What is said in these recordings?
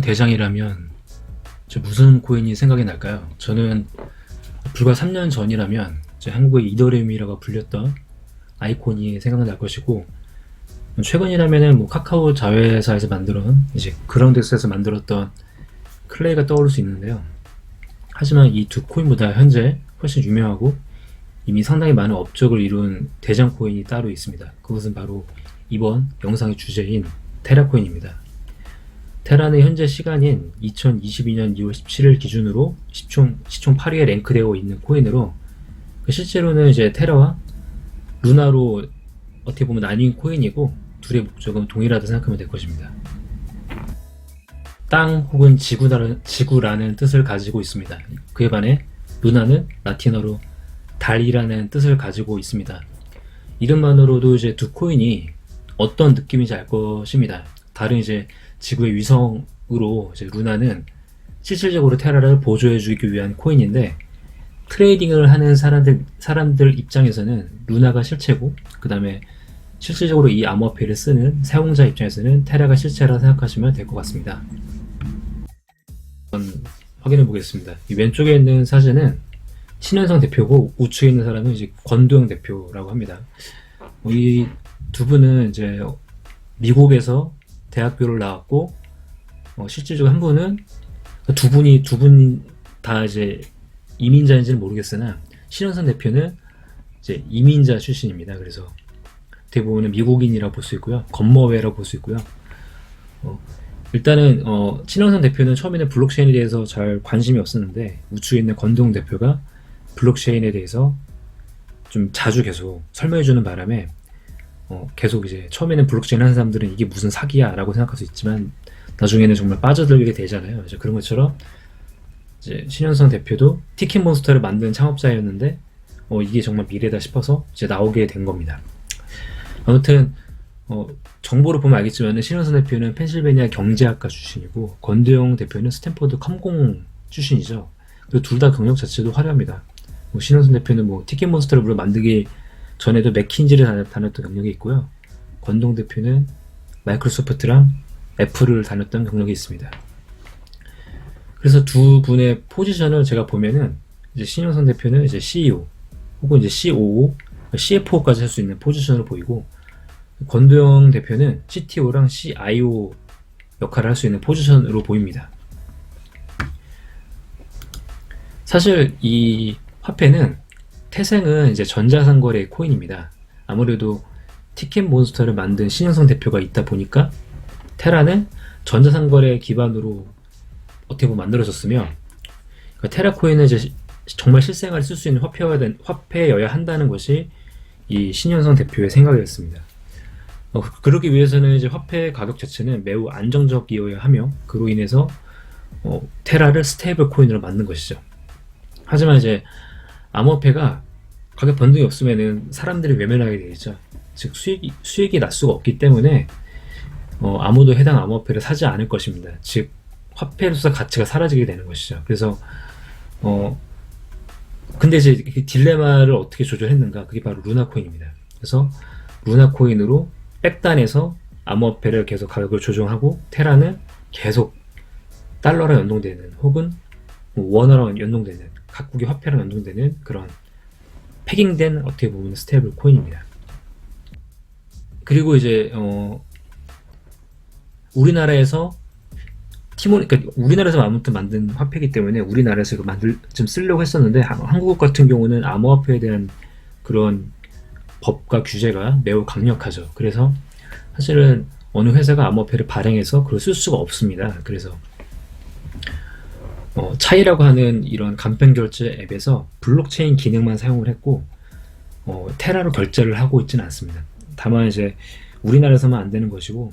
대장이라면 무슨 코인이 생각이 날까요? 저는 불과 3년 전이라면 한국의 이더리움이라고 불렸던 아이콘이 생각날 것이고, 최근이라면은 카카오 자회사에서 만들어온 이제 그라운드엑스에서 만들었던 클레이가 떠오를 수 있는데요. 하지만 이 두 코인보다 현재 훨씬 유명하고 이미 상당히 많은 업적을 이룬 대장 코인이 따로 있습니다. 그것은 바로 이번 영상의 주제인 테라 코인입니다. 테라는 현재 시간인 2022년 2월 17일 기준으로 시총 8위에 랭크되어 있는 코인으로, 실제로는 이제 테라와 루나로 어떻게 보면 나뉜 코인이고, 둘의 목적은 동일하다 생각하면 될 것입니다. 땅 혹은 지구라는 뜻을 가지고 있습니다. 그에 반해 루나는 라틴어로 달이라는 뜻을 가지고 있습니다. 이름만으로도 이제 두 코인이 어떤 느낌인지 알 것입니다. 달은 이제 지구의 위성으로, 이제 루나는 실질적으로 테라를 보조해주기 위한 코인인데, 트레이딩을 하는 사람들 입장에서는 루나가 실체고, 그 다음에 실질적으로 이 암호화폐를 쓰는 사용자 입장에서는 테라가 실체라 생각하시면 될 것 같습니다. 한번 확인해 보겠습니다. 이 왼쪽에 있는 사진은 신현성 대표고, 우측에 있는 사람은 이제 권도영 대표라고 합니다. 이 두 분은 이제 미국에서 대학교를 나왔고, 실질적으로 한 분은, 두 분 다 이제 이민자인지는 모르겠으나, 신현성 대표는 이제 이민자 출신입니다. 그래서 어떻게 보면 미국인이라고 볼 수 있고요, 검머웨라고 볼 수 있고요. 일단은 신현성 대표는 처음에는 블록체인에 대해서 잘 관심이 없었는데, 우측에 있는 권동 대표가 블록체인에 대해서 좀 자주 계속 설명해주는 바람에 계속 이제 처음에는 블록체인 하는 사람들은 이게 무슨 사기야 라고 생각할 수 있지만, 나중에는 정말 빠져들게 되잖아요. 이제 그런 것처럼 이제 신현성 대표도 티켓몬스터를 만든 창업자였는데, 이게 정말 미래다 싶어서 이제 나오게 된 겁니다. 아무튼 정보를 보면 알겠지만 신현성 대표는 펜실베니아 경제학과 출신이고, 권도영 대표는 스탠퍼드 컴공 출신이죠. 그리고 둘 다 경력 자체도 화려합니다. 신현성 대표는 티켓몬스터를 물론 만들기 전에도 맥킨지를 다녔던 경력이 있고요, 권동 대표는 마이크로소프트랑 애플을 다녔던 경력이 있습니다. 그래서 두 분의 포지션을 제가 보면은, 이제 신현성 대표는 이제 CEO 혹은 이제 COO, CFO까지 할 수 있는 포지션을 보이고, 권도영 대표는 CTO랑 CIO 역할을 할 수 있는 포지션으로 보입니다. 사실 이 화폐는 태생은 이제 전자상거래 코인입니다. 아무래도 티켓몬스터를 만든 신현성 대표가 있다 보니까 테라는 전자상거래 기반으로 어떻게 보면 만들어졌으며, 그러니까 테라 코인은 이제 정말 실생활에 쓸 수 있는 화폐여야 한다는 것이 이 신현성 대표의 생각이었습니다. 그러기 위해서는 이제 화폐 가격 자체는 매우 안정적이어야 하며, 그로 인해서 테라를 스테이블 코인으로 만든 것이죠. 하지만 이제 암호화폐가 가격 변동이 없으면은 사람들이 외면하게 되겠죠. 즉 수익이 날 수가 없기 때문에 아무도 해당 암호화폐를 사지 않을 것입니다. 즉 화폐로서 가치가 사라지게 되는 것이죠. 그래서 근데 이제 딜레마를 어떻게 조절했는가, 그게 바로 루나 코인입니다. 그래서 루나 코인으로 백단에서 암호화폐를 계속 가격을 조정하고, 테라는 계속 달러랑 연동되는 혹은 원화랑 연동되는, 각국의 화폐랑 연동되는 그런 패깅된 어떻게 보면 스테이블 코인입니다. 그리고 이제 우리나라에서 그러니까 우리나라에서 아무튼 만든 화폐이기 때문에 우리나라에서 좀 쓰려고 했었는데, 한국 같은 경우는 암호화폐에 대한 그런 법과 규제가 매우 강력하죠. 그래서 사실은 어느 회사가 암호화폐를 발행해서 그걸 쓸 수가 없습니다. 그래서 차이라고 하는 이런 간편결제 앱에서 블록체인 기능만 사용을 했고, 테라로 결제를 하고 있지는 않습니다. 다만 이제 우리나라에서만 안 되는 것이고,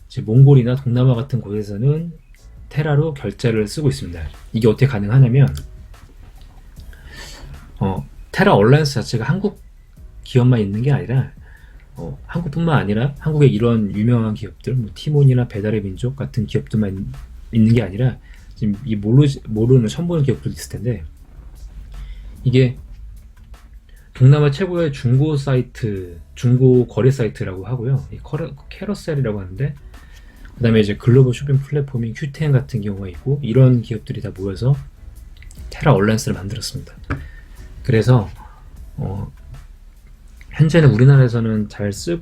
이제 몽골이나 동남아 같은 곳에서는 테라로 결제를 쓰고 있습니다. 이게 어떻게 가능하냐면, 테라 얼라이언스 자체가 한국 기업만 있는 게 아니라, 한국뿐만 아니라 한국의 이런 유명한 기업들, 티몬이나 배달의 민족 같은 기업들만 있는 게 아니라, 지금 이 모르는 처음 보는 기업들도 있을 텐데, 이게 동남아 최고의 중고 사이트, 중고 거래 사이트라고 하고요. 이 캐러셀이라고 하는데, 그다음에 이제 글로벌 쇼핑 플랫폼인 Q10 같은 경우가 있고, 이런 기업들이 다 모여서 테라 얼라이언스를 만들었습니다. 그래서 현재는 우리나라에서는 잘 쓸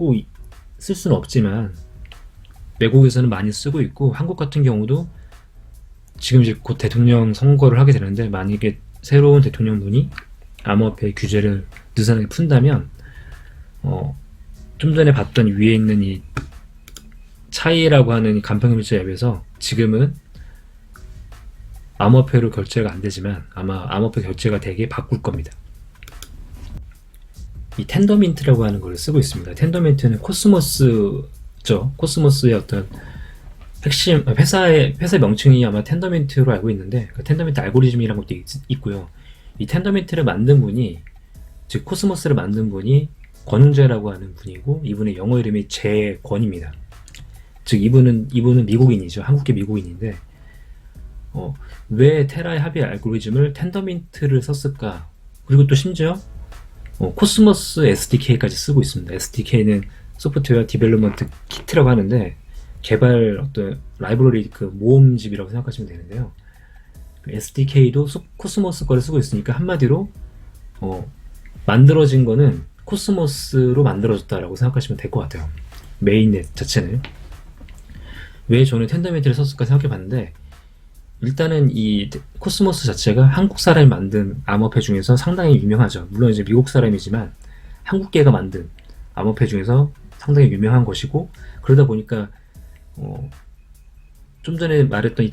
수는 없지만 외국에서는 많이 쓰고 있고, 한국 같은 경우도 지금 이제 곧 대통령 선거를 하게 되는데, 만약에 새로운 대통령분이 암호화폐 규제를 느슨하게 푼다면 좀 전에 봤던 위에 있는 이 차이라고 하는 이 간편결제 앱에서 지금은 암호화폐로 결제가 안 되지만 아마 암호화폐 결제가 되게 바꿀 겁니다. 이 텐더민트라고 하는 걸 쓰고 있습니다. 텐더민트는 코스모스죠. 코스모스의 어떤 핵심 회사의 명칭이 아마 텐더민트로 알고 있는데, 그 텐더민트 알고리즘이라는 것도 있고요. 이 텐더민트를 만든 분이, 즉 코스모스를 만든 분이 권웅재라고 하는 분이고, 이분의 영어 이름이 재권입니다. 즉 이분은 미국인이죠. 한국계 미국인인데 왜 테라의 합의 알고리즘을 텐더민트를 썼을까? 그리고 또 심지어 코스모스 SDK까지 쓰고 있습니다. SDK는 소프트웨어 디벨롭먼트 키트라고 하는데, 개발 어떤 라이브러리 그 모음집이라고 생각하시면 되는데요. 그 SDK도 코스모스 거를 쓰고 있으니까 한마디로 만들어진 거는 코스모스로 만들어졌다라고 생각하시면 될 것 같아요. 메인넷 자체는. 왜 저는 텐더민트를 썼을까 생각해 봤는데, 일단은 이 코스모스 자체가 한국 사람이 만든 암호화폐 중에서 상당히 유명하죠. 물론 이제 미국 사람이지만 한국계가 만든 암호화폐 중에서 상당히 유명한 것이고, 그러다 보니까 좀 전에 말했던 이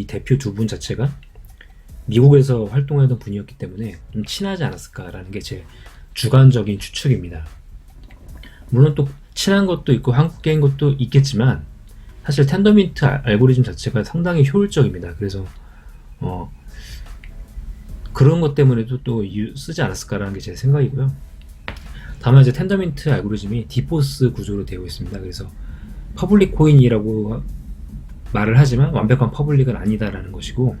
대표 두 분 자체가 미국에서 활동하던 분이었기 때문에 좀 친하지 않았을까라는 게 제 주관적인 추측입니다. 물론 또 친한 것도 있고 한국계인 것도 있겠지만, 사실 텐더민트 알고리즘 자체가 상당히 효율적입니다. 그래서 그런 것 때문에도 또 쓰지 않았을까라는 게 제 생각이고요. 다만 이제 텐더민트 알고리즘이 디포스 구조로 되어 있습니다. 그래서 퍼블릭 코인이라고 말을 하지만 완벽한 퍼블릭은 아니다라는 것이고,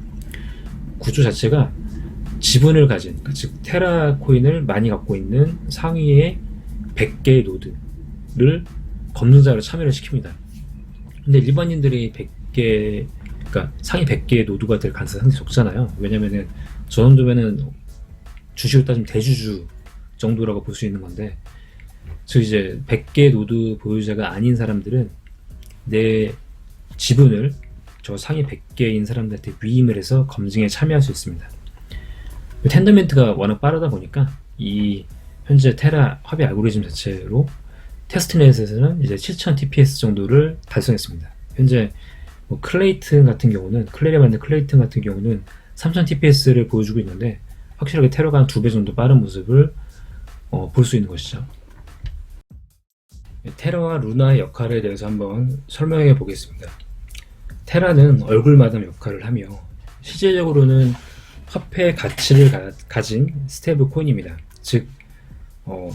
구조 자체가 지분을 가진, 즉 테라 코인을 많이 갖고 있는 상위의 100개의 노드를 검증자로 참여를 시킵니다. 근데 일반인들이 100개, 그러니까 상위 100개의 노드가 될 가능성이 상당히 적잖아요. 왜냐면은 저 정도면은 주식으로 따지면 대주주 정도라고 볼 수 있는 건데, 즉 이제 100개 노드 보유자가 아닌 사람들은 내 지분을 저 상위 100개인 사람들한테 위임을 해서 검증에 참여할 수 있습니다. 텐더민트가 워낙 빠르다 보니까 이 현재 테라 합의 알고리즘 자체로 테스트넷에서는 이제 7000 TPS 정도를 달성했습니다. 현재 클레이튼 같은 경우는, 클레리아 만든 클레이튼 같은 경우는 3000 TPS를 보여주고 있는데, 확실하게 테러가 한 2배 정도 빠른 모습을 볼 수 있는 것이죠. 테라와 루나의 역할에 대해서 한번 설명해 보겠습니다. 테라는 얼굴 마담 역할을 하며, 실질적으로는 화폐 가치를 가진 스테이블 코인입니다. 즉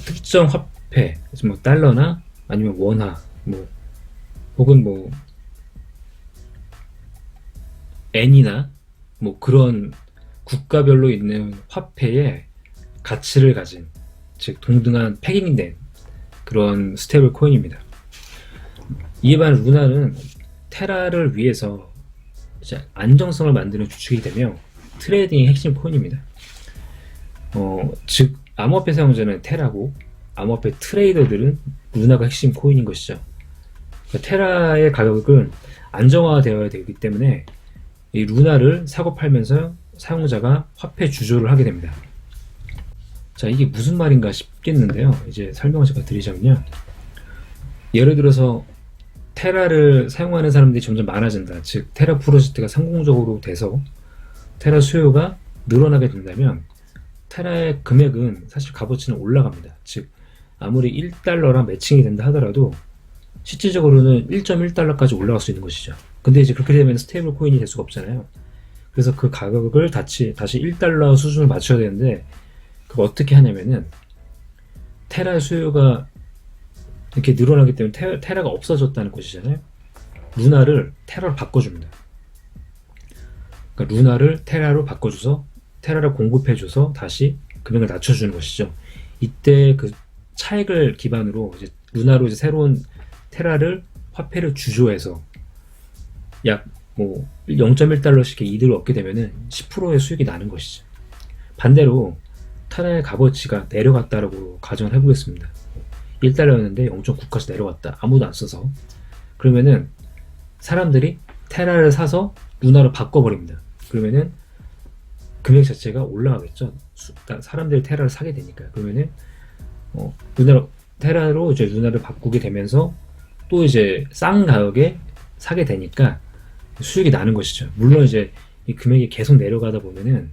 특정 화폐, 뭐 달러나 아니면 원화, 혹은 엔이나 그런 국가별로 있는 화폐의 가치를 가진, 즉 동등한 패깅된 그런 스테이블 코인입니다. 이에 반해 루나는 테라를 위해서 이제 안정성을 만드는 주축이 되며 트레이딩의 핵심 코인입니다. 즉 암호화폐 사용자는 테라고, 암호화폐 트레이더들은 루나가 핵심 코인인 것이죠. 그러니까 테라의 가격은 안정화되어야 되기 때문에 이 루나를 사고 팔면서 사용자가 화폐 주조를 하게 됩니다. 자, 이게 무슨 말인가 싶겠는데요. 이제 설명을 제가 드리자면요. 예를 들어서 테라를 사용하는 사람들이 점점 많아진다. 즉 테라 프로젝트가 성공적으로 돼서 테라 수요가 늘어나게 된다면 테라의 금액은 사실 값어치는 올라갑니다. 즉 아무리 1달러랑 매칭이 된다 하더라도 실질적으로는 1.1달러까지 올라갈 수 있는 것이죠. 근데 이제 그렇게 되면 스테이블 코인이 될 수가 없잖아요. 그래서 그 가격을 다시 1달러 수준을 맞춰야 되는데, 그거 어떻게 하냐면은 테라의 수요가 이렇게 늘어나기 때문에 테라가 없어졌다는 것이잖아요. 루나를 테라로 바꿔줍니다. 그러니까 루나를 테라로 바꿔줘서 테라를 공급해줘서 다시 금액을 낮춰주는 것이죠. 이때 그 차익을 기반으로 이제 루나로 이제 새로운 테라를 화폐를 주조해서 약 뭐 0.1달러씩의 이득을 얻게 되면은 10%의 수익이 나는 것이죠. 반대로 테라의 값어치가 내려갔다라고 가정을 해보겠습니다. 1달러였는데 0.9까지 내려갔다. 아무도 안 써서. 그러면은 사람들이 테라를 사서 루나로 바꿔버립니다. 그러면은 금액 자체가 올라가겠죠. 그러니까 사람들이 테라를 사게 되니까. 그러면은 테라로 이제 루나를 바꾸게 되면서 또 이제 싼 가격에 사게 되니까 수익이 나는 것이죠. 물론 이제 이 금액이 계속 내려가다 보면은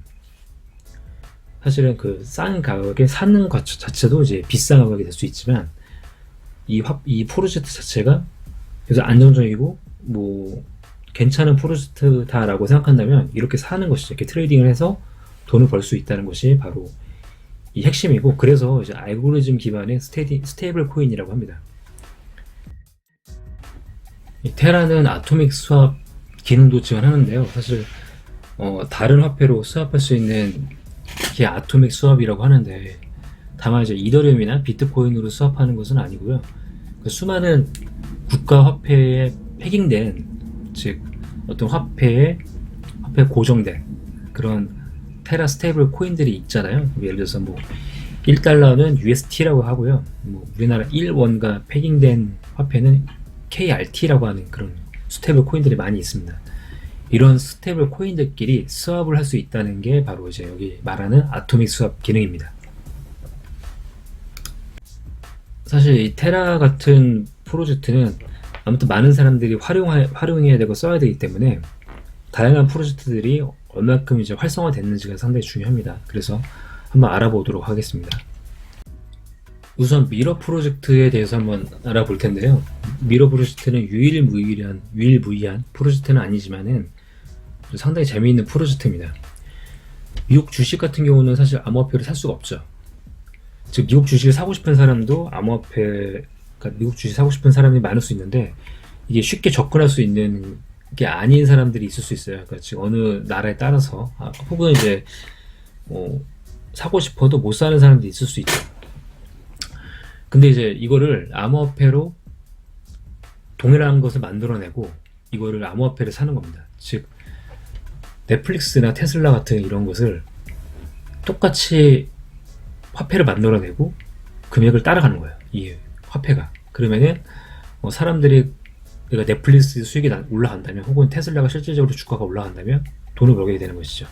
사실은 그 싼 가격에 사는 것 자체도 이제 비싼 가격이 될 수 있지만 이 프로젝트 자체가 그래서 안정적이고 뭐 괜찮은 프로젝트다라고 생각한다면 이렇게 사는 것이죠. 이렇게 트레이딩을 해서 돈을 벌 수 있다는 것이 바로 이 핵심이고, 그래서 이제 알고리즘 기반의 스테이블 코인이라고 합니다. 이 테라는 아토믹 스왑 기능도 지원하는데요. 사실 다른 화폐로 스왑할 수 있는 게 아토믹 스왑이라고 하는데, 다만 이제 이더리움이나 비트코인으로 스왑하는 것은 아니고요. 그 수많은 국가 화폐에 패깅된, 즉 어떤 화폐에 고정된 그런 테라 스테이블 코인들이 있잖아요. 예를 들어서 뭐 1달러는 UST라고 하고요. 뭐 우리나라 1원과 패깅된 화폐는 KRT라고 하는 그런 스테이블 코인들이 많이 있습니다. 이런 스테이블 코인들끼리 스왑을 할 수 있다는 게 바로 이제 여기 말하는 아토믹 스왑 기능입니다. 사실 이 테라 같은 프로젝트는 아무튼 많은 사람들이 활용해야 되고 써야 되기 때문에 다양한 프로젝트들이 얼마큼 이제 활성화됐는지가 상당히 중요합니다. 그래서 한번 알아보도록 하겠습니다. 우선 미러 프로젝트에 대해서 한번 알아볼 텐데요. 미러 프로젝트는 유일무이한 프로젝트는 아니지만은 상당히 재미있는 프로젝트입니다. 미국 주식 같은 경우는 사실 암호화폐를 살 수가 없죠. 즉 미국 주식을 사고 싶은 사람도 그러니까 미국 주식 사고 싶은 사람이 많을 수 있는데, 이게 쉽게 접근할 수 있는 게 아닌 사람들이 있을 수 있어요. 그러니까 즉 어느 나라에 따라서 혹은 이제 사고 싶어도 못 사는 사람도 있을 수 있죠. 근데 이제 이거를 암호화폐로 동일한 것을 만들어내고 이거를 암호화폐를 사는 겁니다. 즉 넷플릭스나 테슬라 같은 이런 것을 똑같이 화폐를 만들어내고 금액을 따라가는 거예요. 이 화폐가. 그러면은 사람들이 그러니까 넷플릭스 수익이 올라간다면, 혹은 테슬라가 실질적으로 주가가 올라간다면 돈을 벌게 되는 것이죠.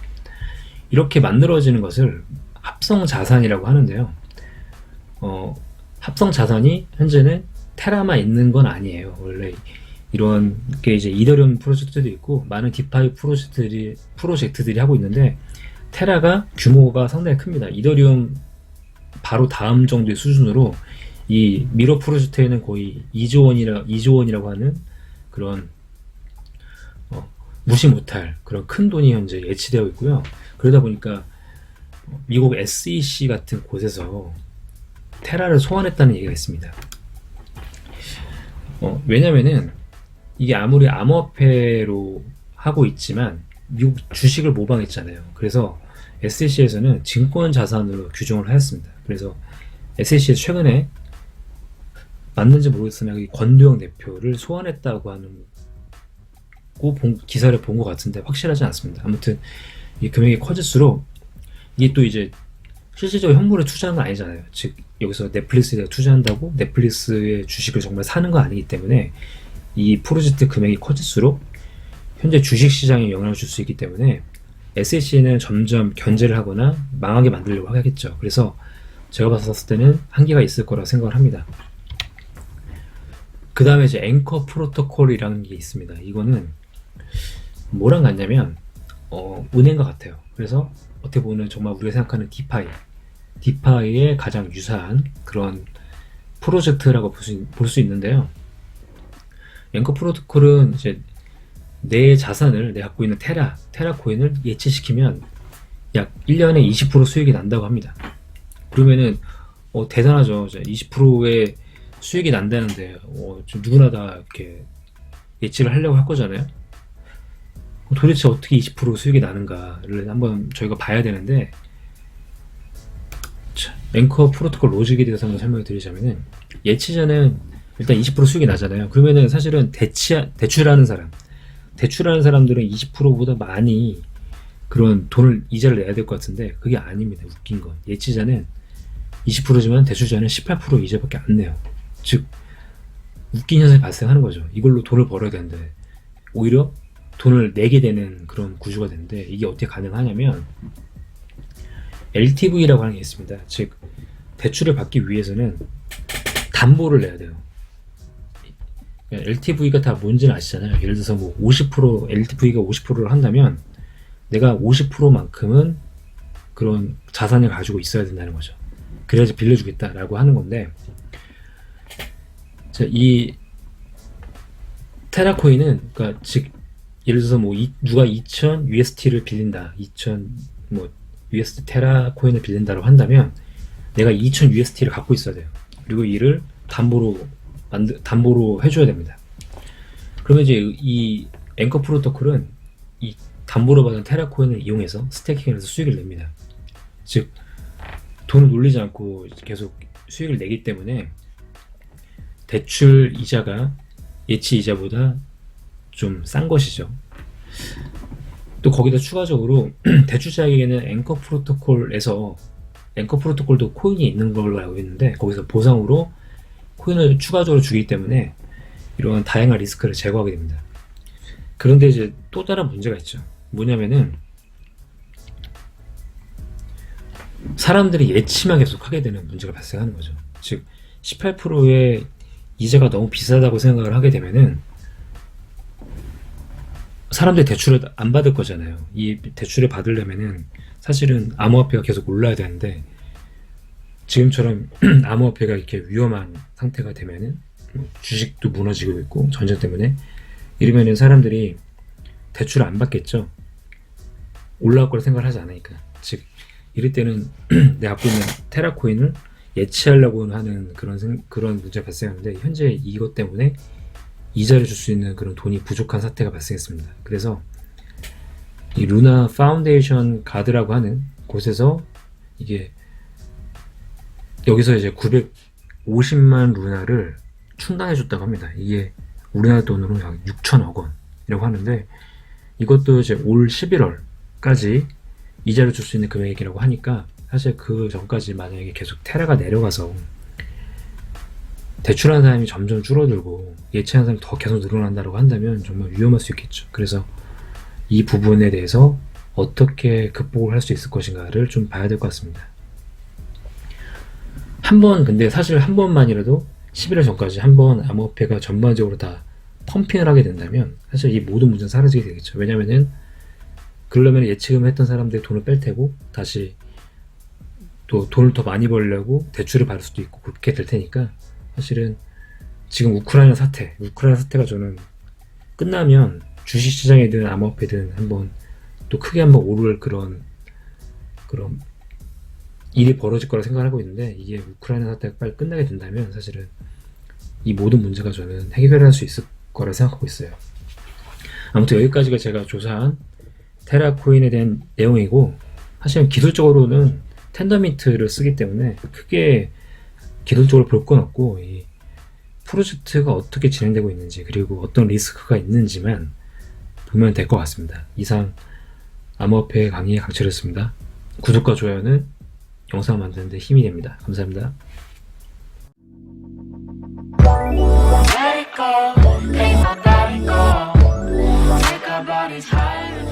이렇게 만들어지는 것을 합성 자산이라고 하는데요. 합성 자산이 현재는 테라만 있는 건 아니에요. 원래 이런 게 이제 이더리움 프로젝트도 있고 많은 디파이 프로젝트들이 하고 있는데, 테라가 규모가 상당히 큽니다. 이더리움 바로 다음 정도의 수준으로 이 미러 프로젝트에는 거의 2조 원이라고 하는 그런 무시 못할 그런 큰 돈이 현재 예치되어 있고요. 그러다 보니까 미국 SEC 같은 곳에서 테라를 소환했다는 얘기가 있습니다. 왜냐면은 이게 아무리 암호화폐로 하고 있지만 미국 주식을 모방했잖아요. 그래서 SEC에서는 증권 자산으로 규정을 하였습니다. 그래서 SEC에서 최근에 맞는지 모르겠으나 권도영 대표를 소환했다고 하는 기사를 본 것 같은데 확실하지 않습니다. 아무튼 이 금액이 커질수록 이게 또 이제 실질적으로 현물에 투자한 건 아니잖아요. 즉 여기서 넷플릭스에 투자한다고 넷플릭스의 주식을 정말 사는 거 아니기 때문에 이 프로젝트 금액이 커질수록 현재 주식시장에 영향을 줄 수 있기 때문에 SEC는 점점 견제를 하거나 망하게 만들려고 하겠죠. 그래서 제가 봤을 때는 한계가 있을 거라고 생각을 합니다. 그 다음에 이제 앵커 프로토콜이라는 게 있습니다. 이거는 뭐랑 같냐면 은행과 같아요. 그래서 어떻게 보면 정말 우리가 생각하는 디파이에 가장 유사한 그런 프로젝트라고 볼 수 있는데요. 앵커 프로토콜은 이제 내 자산을, 내 갖고 있는 테라 코인을 예치시키면 약 1년에 20% 수익이 난다고 합니다. 그러면은 대단하죠. 20%의 수익이 난다는데 좀 누구나 다 이렇게 예측을 하려고 할 거잖아요. 도대체 어떻게 20% 수익이 나는가를 한번 저희가 봐야 되는데, 앵커 프로토콜 로직에 대해서 한번 설명을 드리자면은, 예치자는 일단 20% 수익이 나잖아요. 그러면은 사실은 대출하는 사람들은 20%보다 많이 그런 돈을 이자를 내야 될 것 같은데 그게 아닙니다. 웃긴 건 예치자는 20%지만 대출자는 18% 이자밖에 안 내요. 즉 웃긴 현상이 발생하는 거죠. 이걸로 돈을 벌어야 되는데 오히려 돈을 내게 되는 그런 구조가 되는데 이게 어떻게 가능하냐면 LTV라고 하는 게 있습니다. 즉 대출을 받기 위해서는 담보를 내야 돼요. LTV가 다 뭔지는 아시잖아요. 예를 들어서 뭐 50% LTV가 50%를 한다면 내가 50%만큼은 그런 자산을 가지고 있어야 된다는 거죠. 그래야지 빌려주겠다라고 하는 건데, 자, 이 테라코인은 그러니까 즉 예를 들어서 뭐 누가 2000 UST를 빌린다, 2000 뭐 UST 테라코인을 빌린다고 한다면 내가 2000 UST를 갖고 있어야 돼요. 그리고 이를 담보로 해줘야 됩니다. 그러면 이제 이 앵커 프로토콜은 이 담보로 받은 테라코인을 이용해서 스테이킹을 해서 수익을 냅니다. 즉 돈을 놀리지 않고 계속 수익을 내기 때문에 대출 이자가 예치 이자보다 좀 싼 것이죠. 또 거기다 추가적으로 대출자에게는 앵커 프로토콜도 코인이 있는 걸로 알고 있는데 거기서 보상으로 코인을 추가적으로 주기 때문에 이런 다양한 리스크를 제거하게 됩니다. 그런데 이제 또 다른 문제가 있죠. 뭐냐면은 사람들이 예치만 계속 하게 되는 문제가 발생하는 거죠. 즉 18%의 이자가 너무 비싸다고 생각을 하게 되면은 사람들이 대출을 안 받을 거잖아요. 이 대출을 받으려면은 사실은 암호화폐가 계속 올라야 되는데 지금처럼 암호화폐가 이렇게 위험한 상태가 되면은 주식도 무너지고 있고 전쟁 때문에 이러면은 사람들이 대출을 안 받겠죠. 올라올 거라 생각을 하지 않으니까. 즉 이럴 때는 내가 갖고 있는 테라코인을 예치하려고 하는 그런 문제가 발생하는데 현재 이것 때문에 이자를 줄 수 있는 그런 돈이 부족한 사태가 발생했습니다. 그래서 이 루나 파운데이션 가드라고 하는 곳에서 이게 여기서 이제 950만 루나를 충당해 줬다고 합니다. 이게 우리나라 돈으로 약 6천억 원이라고 하는데 이것도 이제 올 11월까지 이자를 줄 수 있는 금액이라고 하니까 사실 그 전까지 만약에 계속 테라가 내려가서 대출하는 사람이 점점 줄어들고 예치하는 사람이 더 계속 늘어난다고 한다면 정말 위험할 수 있겠죠. 그래서 이 부분에 대해서 어떻게 극복을 할 수 있을 것인가를 좀 봐야 될 것 같습니다. 근데 사실 한 번만이라도 11월 전까지 한 번 암호화폐가 전반적으로 다 펌핑을 하게 된다면 사실 이 모든 문제는 사라지게 되겠죠. 왜냐면은 그러려면 예치금을 했던 사람들이 돈을 뺄 테고 다시 또 돈을 더 많이 벌려고 대출을 받을 수도 있고 그렇게 될 테니까 사실은 지금 우크라이나 사태가 저는 끝나면 주식시장이든 암호화폐든 한번 또 크게 한번 오를 그런 일이 벌어질 거라 생각하고 있는데 이게 우크라이나 사태가 빨리 끝나게 된다면 사실은 이 모든 문제가 저는 해결할 수 있을 거라 생각하고 있어요. 아무튼 여기까지가 제가 조사한 테라코인에 대한 내용이고 사실은 기술적으로는 텐더민트를 쓰기 때문에 크게 기술적으로 볼 건 없고 이 프로젝트가 어떻게 진행되고 있는지 그리고 어떤 리스크가 있는지만 보면 될 것 같습니다. 이상 암호화폐 강의의 강철이었습니다. 구독과 좋아요는 영상 만드는 데 힘이 됩니다. 감사합니다. Let it go, ain't nobody go. Take our bodies higher.